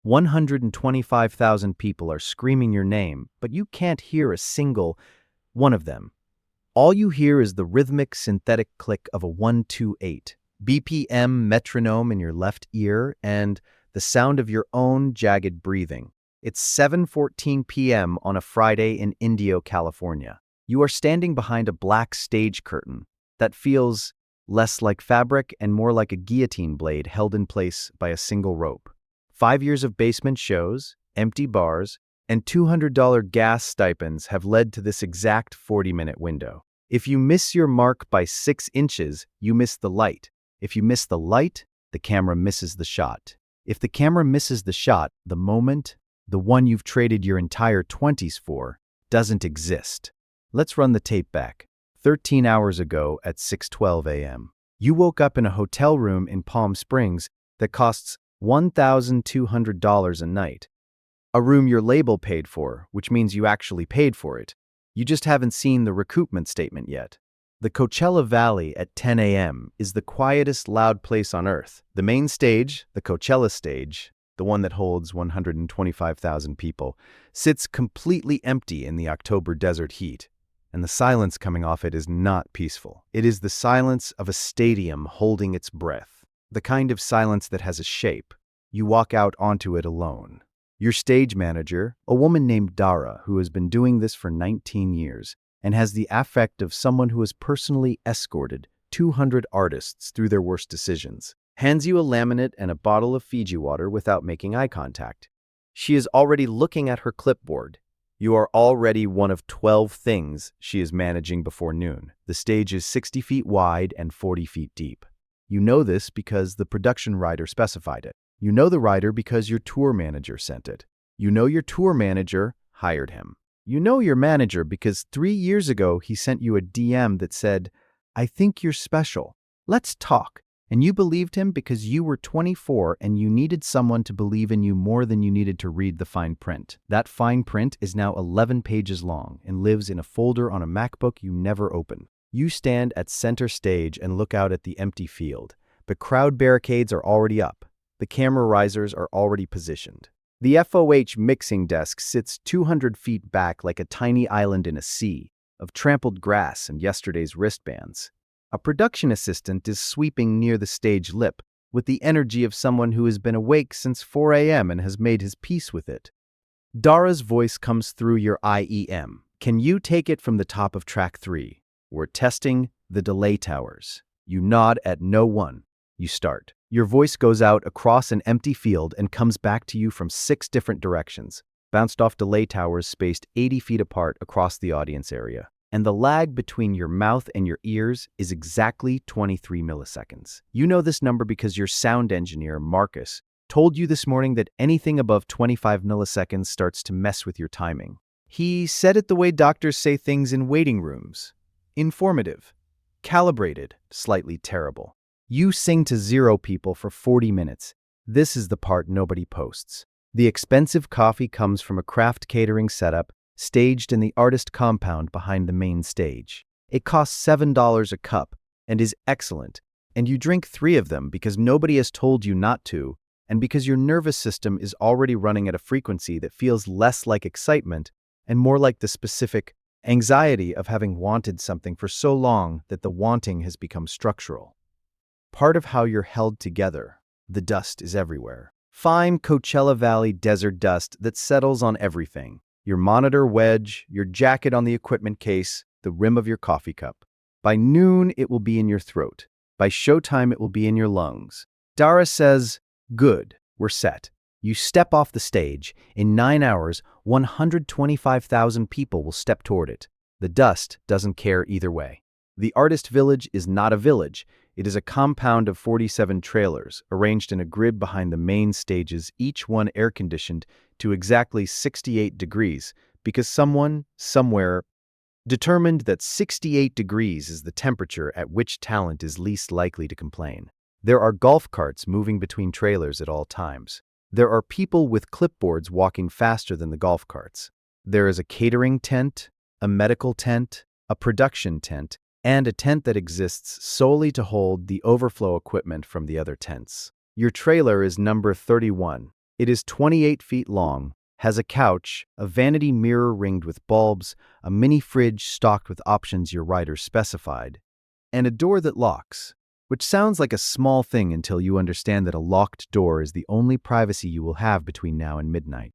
125,000 people are screaming your name, but you can't hear a single one of them. All you hear is the rhythmic synthetic click of a 128 BPM metronome in your left ear and the sound of your own jagged breathing. It's 7:14 p.m. on a Friday in Indio, California. You are standing behind a black stage curtain that feels less like fabric and more like a guillotine blade held in place by a single rope. 5 years of basement shows, empty bars, and $200 gas stipends have led to this exact 40-minute window. If you miss your mark by 6 inches, you miss the light. If you miss the light, the camera misses the shot. If the camera misses the shot, the moment, the one you've traded your entire 20s for, doesn't exist. Let's run the tape back. 13 hours ago at 6:12 a.m. You woke up in a hotel room in Palm Springs that costs $1,200 a night. A room your label paid for, which means you actually paid for it. You just haven't seen the recoupment statement yet. The Coachella Valley at 10 a.m. is the quietest, loud place on earth. The main stage, the Coachella stage, the one that holds 125,000 people, sits completely empty in the October desert heat. And the silence coming off it is not peaceful. It is the silence of a stadium holding its breath. The kind of silence that has a shape. You walk out onto it alone. Your stage manager, a woman named Dara, who has been doing this for 19 years, and has the affect of someone who has personally escorted 200 artists through their worst decisions, hands you a laminate and a bottle of Fiji water without making eye contact. She is already looking at her clipboard. You are already one of 12 things she is managing before noon. The stage is 60 feet wide and 40 feet deep. You know this because the production rider specified it. You know the rider because your tour manager sent it. You know your tour manager hired him. You know your manager because 3 years ago he sent you a DM that said, "I think you're special. Let's talk." And you believed him because you were 24 and you needed someone to believe in you more than you needed to read the fine print. That fine print is now 11 pages long and lives in a folder on a MacBook you never open. You stand at center stage and look out at the empty field. The crowd barricades are already up. The camera risers are already positioned. The FOH mixing desk sits 200 feet back like a tiny island in a sea of trampled grass and yesterday's wristbands. A production assistant is sweeping near the stage lip with the energy of someone who has been awake since 4 a.m. and has made his peace with it. Dara's voice comes through your IEM. Can you take it from the top of track 3? We're testing the delay towers. You nod at no one. You start. Your voice goes out across an empty field and comes back to you from 6 different directions, bounced off delay towers spaced 80 feet apart across the audience area. And the lag between your mouth and your ears is exactly 23 milliseconds. You know this number because your sound engineer, Marcus, told you this morning that anything above 25 milliseconds starts to mess with your timing. He said it the way doctors say things in waiting rooms. Informative. Calibrated. Slightly terrible. You sing to 0 people for 40 minutes. This is the part nobody posts. The expensive coffee comes from a craft catering setup staged in the artist compound behind the main stage. It costs $7 a cup and is excellent, and you drink 3 of them because nobody has told you not to, and because your nervous system is already running at a frequency that feels less like excitement and more like the specific anxiety of having wanted something for so long that the wanting has become structural. Part of how you're held together, the dust is everywhere. Fine Coachella Valley desert dust that settles on everything. Your monitor wedge, your jacket on the equipment case, the rim of your coffee cup. By noon, it will be in your throat. By showtime, it will be in your lungs. Dara says, "Good, we're set." You step off the stage. In 9 hours, 125,000 people will step toward it. The dust doesn't care either way. The artist village is not a village. It is a compound of 47 trailers, arranged in a grid behind the main stages, each one air-conditioned to exactly 68 degrees, because someone, somewhere, determined that 68 degrees is the temperature at which talent is least likely to complain. There are golf carts moving between trailers at all times. There are people with clipboards walking faster than the golf carts. There is a catering tent, a medical tent, a production tent, and a tent that exists solely to hold the overflow equipment from the other tents. Your trailer is number 31. It is 28 feet long, has a couch, a vanity mirror ringed with bulbs, a mini fridge stocked with options your rider specified, and a door that locks, which sounds like a small thing until you understand that a locked door is the only privacy you will have between now and midnight.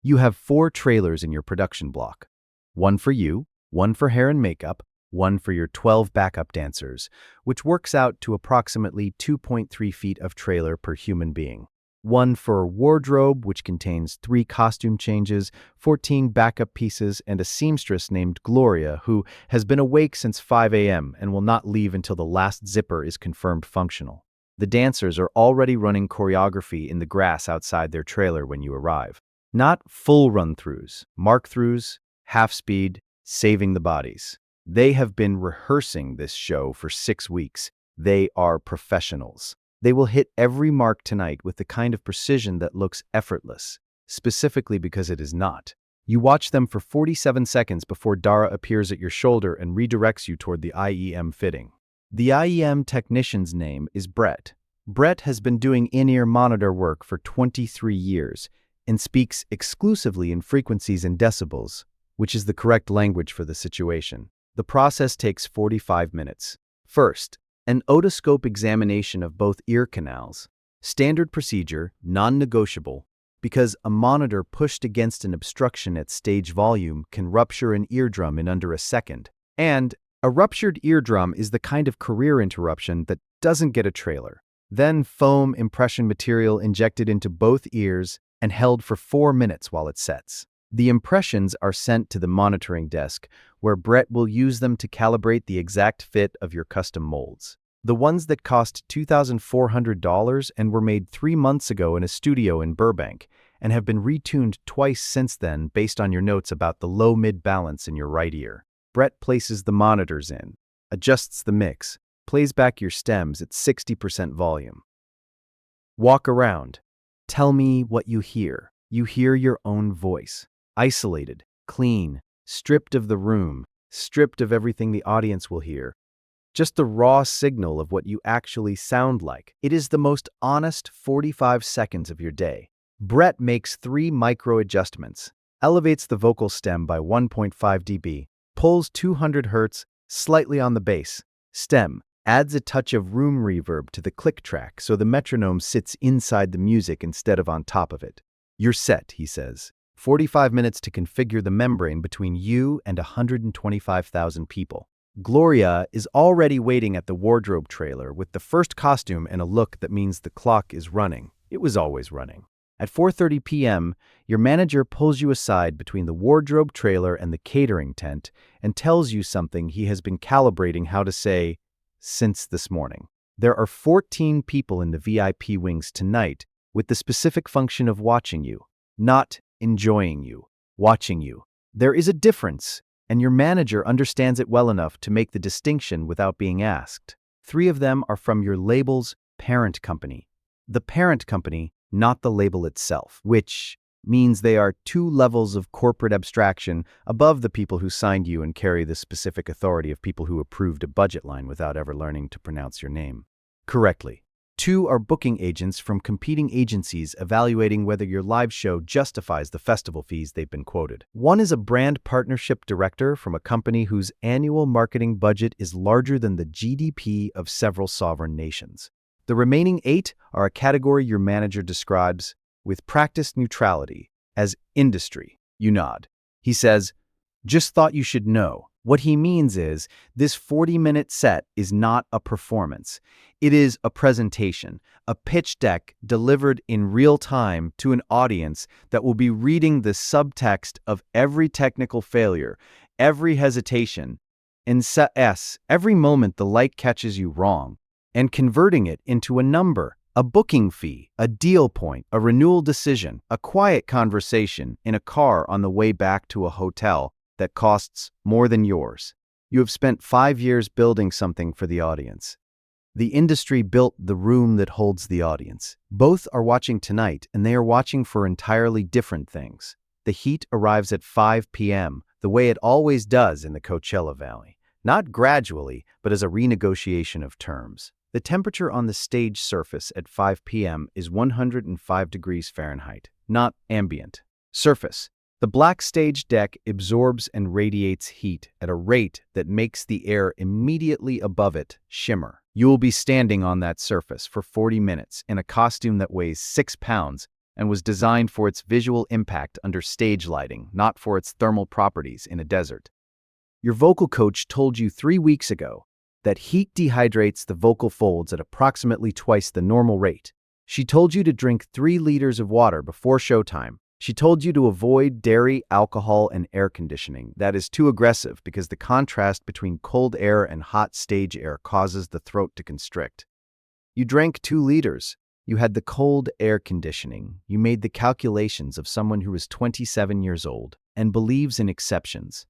You have 4 trailers in your production block. One for you, one for hair and makeup, one for your 12 backup dancers, which works out to approximately 2.3 feet of trailer per human being. One for wardrobe, which contains 3 costume changes, 14 backup pieces, and a seamstress named Gloria, who has been awake since 5 a.m. and will not leave until the last zipper is confirmed functional. The dancers are already running choreography in the grass outside their trailer when you arrive. Not full run-throughs, mark-throughs, half-speed, saving the bodies. They have been rehearsing this show for 6 weeks. They are professionals. They will hit every mark tonight with the kind of precision that looks effortless, specifically because it is not. You watch them for 47 seconds before Dara appears at your shoulder and redirects you toward the IEM fitting. The IEM technician's name is Brett. Brett has been doing in-ear monitor work for 23 years and speaks exclusively in frequencies and decibels, which is the correct language for the situation. The process takes 45 minutes. First, an otoscope examination of both ear canals. Standard procedure, non-negotiable, because a monitor pushed against an obstruction at stage volume can rupture an eardrum in under a second. And a ruptured eardrum is the kind of career interruption that doesn't get a trailer. Then foam impression material injected into both ears and held for 4 minutes while it sets. The impressions are sent to the monitoring desk, where Brett will use them to calibrate the exact fit of your custom molds. The ones that cost $2,400 and were made 3 months ago in a studio in Burbank, and have been retuned twice since then based on your notes about the low-mid balance in your right ear. Brett places the monitors in, adjusts the mix, plays back your stems at 60% volume. Walk around. Tell me what you hear. You hear your own voice. Isolated, clean, stripped of the room, stripped of everything the audience will hear. Just the raw signal of what you actually sound like. It is the most honest 45 seconds of your day. Brett makes 3 micro adjustments, elevates the vocal stem by 1.5 dB, pulls 200 Hz slightly on the bass. Stem adds a touch of room reverb to the click track so the metronome sits inside the music instead of on top of it. You're set, he says. 45 minutes to configure the membrane between you and 125,000 people. Gloria is already waiting at the wardrobe trailer with the first costume and a look that means the clock is running. It was always running. At 4:30 p.m., your manager pulls you aside between the wardrobe trailer and the catering tent and tells you something he has been calibrating how to say since this morning. There are 14 people in the VIP wings tonight with the specific function of watching you, not enjoying you, watching you. There is a difference, and your manager understands it well enough to make the distinction without being asked. 3 of them are from your label's parent company. The parent company, not the label itself, which means they are 2 levels of corporate abstraction above the people who signed you and carry the specific authority of people who approved a budget line without ever learning to pronounce your name correctly. 2 are booking agents from competing agencies evaluating whether your live show justifies the festival fees they've been quoted. 1 is a brand partnership director from a company whose annual marketing budget is larger than the GDP of several sovereign nations. The remaining 8 are a category your manager describes with practiced neutrality as industry. You nod. He says, "Just thought you should know." What he means is, this 40-minute set is not a performance. It is a presentation, a pitch deck delivered in real time to an audience that will be reading the subtext of every technical failure, every hesitation, and every moment the light catches you wrong, and converting it into a number, a booking fee, a deal point, a renewal decision, a quiet conversation in a car on the way back to a hotel that costs more than yours. You have spent 5 years building something for the audience. The industry built the room that holds the audience. Both are watching tonight, and they are watching for entirely different things. The heat arrives at 5 p.m., the way it always does in the Coachella Valley. Not gradually, but as a renegotiation of terms. The temperature on the stage surface at 5 p.m. is 105 degrees Fahrenheit, not ambient. Surface. The black stage deck absorbs and radiates heat at a rate that makes the air immediately above it shimmer. You will be standing on that surface for 40 minutes in a costume that weighs 6 pounds and was designed for its visual impact under stage lighting, not for its thermal properties in a desert. Your vocal coach told you 3 weeks ago that heat dehydrates the vocal folds at approximately twice the normal rate. She told you to drink 3 liters of water before showtime. She told you to avoid dairy, alcohol, and air conditioning. That is too aggressive because the contrast between cold air and hot stage air causes the throat to constrict. You drank 2 liters. You had the cold air conditioning. You made the calculations of someone who is 27 years old and believes in exceptions.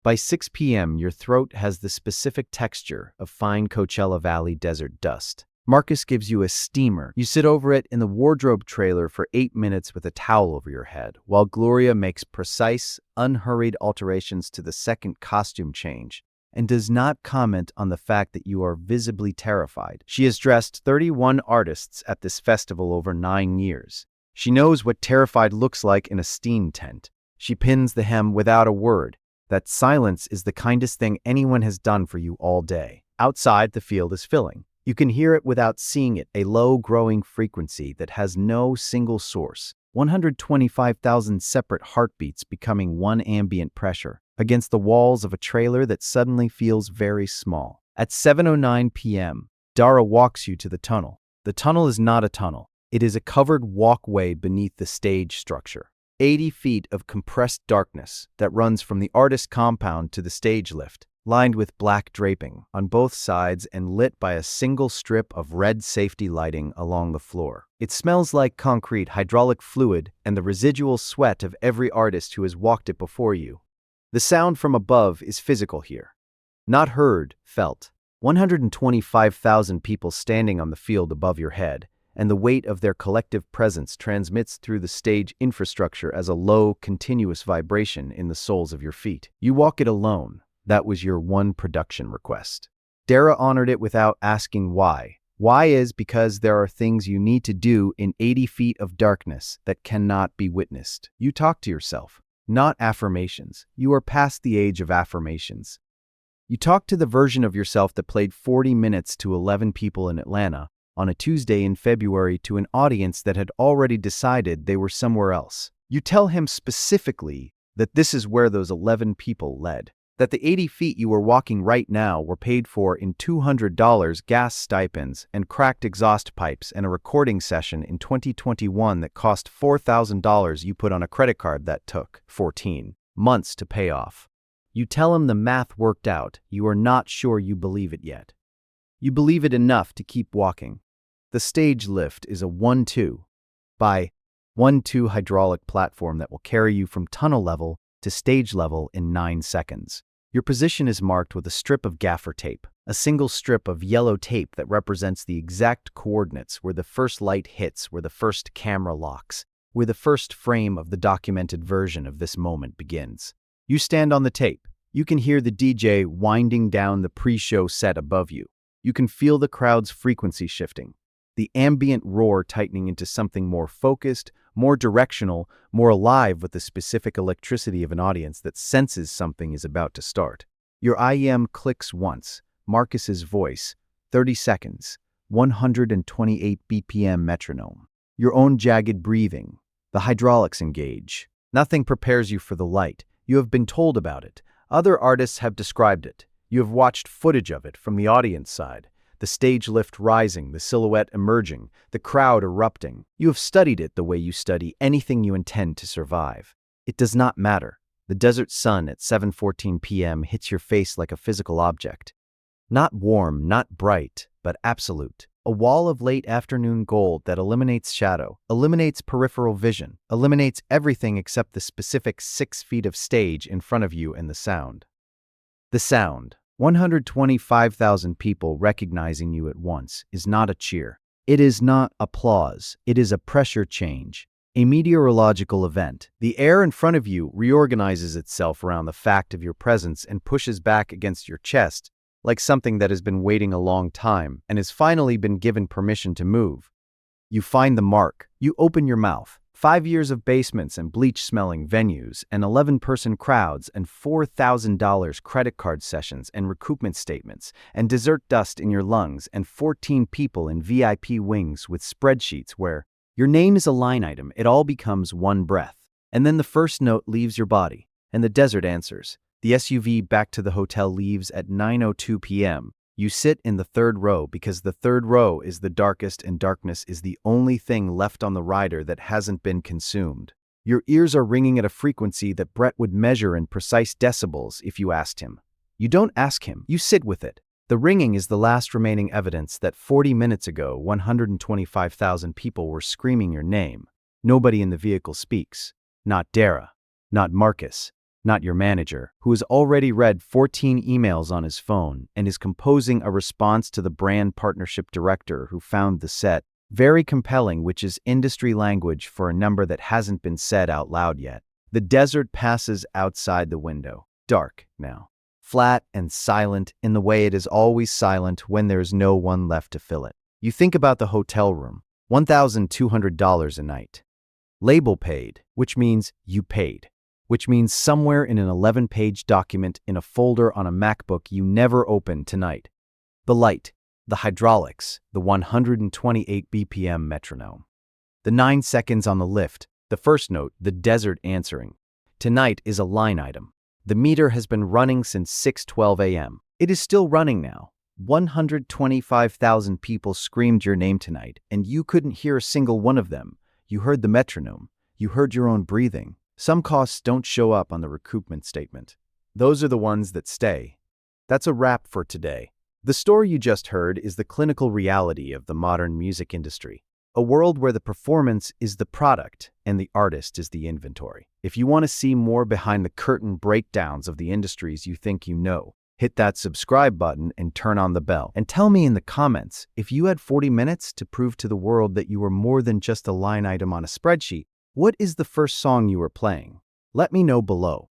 By 6 p.m., your throat has the specific texture of fine Coachella Valley desert dust. Marcus gives you a steamer. You sit over it in the wardrobe trailer for 8 minutes with a towel over your head, while Gloria makes precise, unhurried alterations to the second costume change and does not comment on the fact that you are visibly terrified. She has dressed 31 artists at this festival over 9 years. She knows what terrified looks like in a steam tent. She pins the hem without a word. That silence is the kindest thing anyone has done for you all day. Outside, the field is filling. You can hear it without seeing it, a low, growing frequency that has no single source. 125,000 separate heartbeats becoming one ambient pressure against the walls of a trailer that suddenly feels very small. At 7:09 p.m., Dara walks you to the tunnel. The tunnel is not a tunnel. It is a covered walkway beneath the stage structure. 80 feet of compressed darkness that runs from the artist compound to the stage lift, lined with black draping on both sides and lit by a single strip of red safety lighting along the floor. It smells like concrete, hydraulic fluid, and the residual sweat of every artist who has walked it before you. The sound from above is physical here. Not heard, felt. 125,000 people standing on the field above your head, and the weight of their collective presence transmits through the stage infrastructure as a low, continuous vibration in the soles of your feet. You walk it alone. That was your one production request. Dara honored it without asking why. Why is because there are things you need to do in 80 feet of darkness that cannot be witnessed. You talk to yourself, not affirmations. You are past the age of affirmations. You talk to the version of yourself that played 40 minutes to 11 people in Atlanta on a Tuesday in February to an audience that had already decided they were somewhere else. You tell him specifically that this is where those 11 people led. That the 80 feet you were walking right now were paid for in $200 gas stipends and cracked exhaust pipes and a recording session in 2021 that cost $4,000 you put on a credit card that took 14 months to pay off. You tell him the math worked out. You are not sure you believe it yet. You believe it enough to keep walking. The stage lift is a 1-2 by 1-2 hydraulic platform that will carry you from tunnel level to stage level in 9 seconds. Your position is marked with a strip of gaffer tape, a single strip of yellow tape that represents the exact coordinates where the first light hits, where the first camera locks, where the first frame of the documented version of this moment begins. You stand on the tape. You can hear the DJ winding down the pre-show set above you. You can feel the crowd's frequency shifting, the ambient roar tightening into something more focused, more directional, more alive with the specific electricity of an audience that senses something is about to start. Your IEM clicks once, Marcus's voice, 30 seconds, 128 BPM metronome. Your own jagged breathing. The hydraulics engage. Nothing prepares you for the light. You have been told about it. Other artists have described it. You have watched footage of it from the audience side. The stage lift rising, the silhouette emerging, the crowd erupting. You have studied it the way you study anything you intend to survive. It does not matter. The desert sun at 7:14 p.m. hits your face like a physical object. Not warm, not bright, but absolute. A wall of late afternoon gold that eliminates shadow, eliminates peripheral vision, eliminates everything except the specific 6 feet of stage in front of you and the sound. The sound. 125,000 people recognizing you at once is not a cheer. It is not applause. It is a pressure change, a meteorological event. The air in front of you reorganizes itself around the fact of your presence and pushes back against your chest like something that has been waiting a long time and has finally been given permission to move. You find the mark. You open your mouth. 5 years of basements and bleach-smelling venues, and 11-person crowds, and $4,000 credit card sessions and recoupment statements, and dessert dust in your lungs, and 14 people in VIP wings with spreadsheets where your name is a line item. It all becomes one breath. And then the first note leaves your body, and the desert answers. The SUV back to the hotel leaves at 9:02 p.m. You sit in the third row because the third row is the darkest and darkness is the only thing left on the rider that hasn't been consumed. Your ears are ringing at a frequency that Brett would measure in precise decibels if you asked him. You don't ask him, you sit with it. The ringing is the last remaining evidence that 40 minutes ago 125,000 people were screaming your name. Nobody in the vehicle speaks. Not Dara. Not Marcus. Not your manager, who has already read 14 emails on his phone and is composing a response to the brand partnership director who found the set very compelling, which is industry language for a number that hasn't been said out loud yet. The desert passes outside the window. Dark now. Flat and silent in the way it is always silent when there is no one left to fill it. You think about the hotel room. $1,200 a night. Label paid, which means you paid. Which means somewhere in an 11-page document in a folder on a MacBook you never opened tonight. The light, the hydraulics, the 128 BPM metronome. The 9 seconds on the lift, the first note, the desert answering. Tonight is a line item. The meter has been running since 6:12 a.m. It is still running now. 125,000 people screamed your name tonight, and you couldn't hear a single one of them. You heard the metronome. You heard your own breathing. Some costs don't show up on the recoupment statement. Those are the ones that stay. That's a wrap for today. The story you just heard is the clinical reality of the modern music industry, a world where the performance is the product and the artist is the inventory. If you want to see more behind-the-curtain breakdowns of the industries you think you know, hit that subscribe button and turn on the bell. And tell me in the comments, if you had 40 minutes to prove to the world that you were more than just a line item on a spreadsheet, what is the first song you were playing? Let me know below.